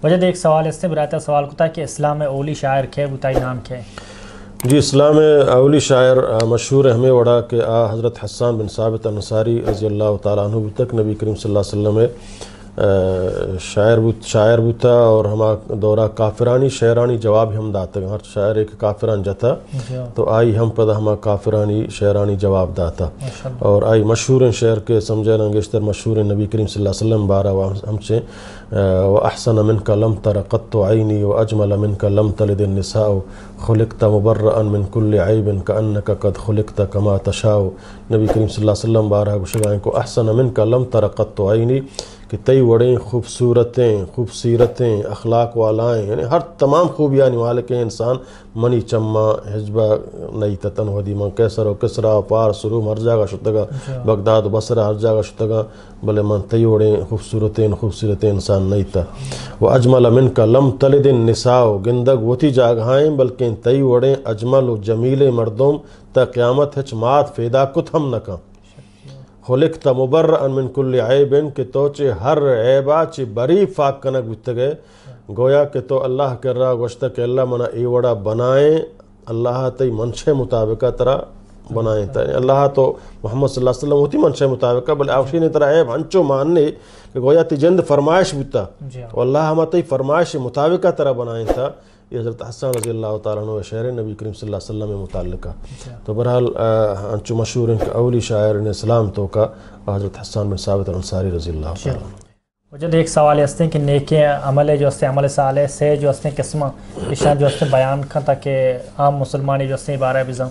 وجہ ایک سوال اس سے براتا سوال کو تھا کہ اسلام میں اولی شاعر کھے بتائی نام کھے؟ جی اسلام اولی شاعر مشہور ہمیں وڑا کہ حضرت حسان بن ثابت انصاری رضی اللہ تعالیٰ عنہ تک نبی کریم صلی اللہ علیہ وسلم شاعر بوتا اور ہما دورہ کافرانی شعرانی جواب ہم داتا ہر شاعر ایک کافران جاتا تو آئی ہم پدا ہما کافرانی شعرانی جواب داتا اور آئی مشہور شعر کے سمجھے رنگشتر مشہور نبی کریم صلی اللہ علیہ وسلم بارہ ہم سے وَأَحْسَنَ مِنْكَ لَمْ تَرَ قَطُّ عَيْنِي وَأَجْمَلَ مِنْكَ لَمْ تَلِدِ النِّسَاءُ خُلِقْتَ مُبَرَّأً مِنْ كُلِّ عَيْبٍ كَأَنَّكَ قَدْ خُلِقْتَ كَمَا تَشَاءُ نبی کریم صلی اللہ علیہ وسلم بارہ گوشگائیں کو احسن مِنْكَ لَمْ تَرَ قَطُّ عَيْنِي کہ تئی وڑیں خوبصورتیں خوبصیرتیں اخلاق والائیں یعنی ہر تمام خوبیاں نوالکیں انسان منی چمہ حجبہ نئی تتن ودی من کیسر و کسرا و پار سروم ہر جگہ شتگا بغداد و بصرہ ہر جگہ شتگا بلے من تئی وڑیں خوبصورتیں انسان نہیں تا و اجمل من کا لم تلد النساء گندگ وتی جاگہائیں بلکہ تئی وڑیں اجمل و جمیل مردم تا قیامت ہچ مات فیدا کت ہم نکا خلقت مبرئا من کل عیب کہ تو چے ہر عیبا چے بری فاق کنک بتگے گویا کہ تو اللہ کر رہا گوشتا کہ اللہ منا ای وڑا بنائیں اللہ تی منشے مطابقہ ترا بنائیں تا اللہ تو محمد صلی اللہ علیہ وسلم ہوتی منشے مطابقہ بل آوشی نے ترا عیب ہنچو ماننے کہ گویا تی جند فرمائش بتا واللہ ہما تی فرمائش مطابقہ ترا بنائیں تا یہ حضرت حسان رضی اللہ تعالیٰ عنہ شعر نبی کریم صلی اللہ علیہ وسلم متعلقہ تو برحال انچو مشہور ان کے اولی شاعر اسلام تو کا حضرت حسان بن ثابت انصاری رضی اللہ تعالیٰ عنہ. وجہ ایک سوال ہے کہ نیکی عمل جو ہے عمل صالح سے جو ہے قسمہ اشان جو ہے بیان کھا تاکہ عام مسلمانی جو ہے بارہ بزن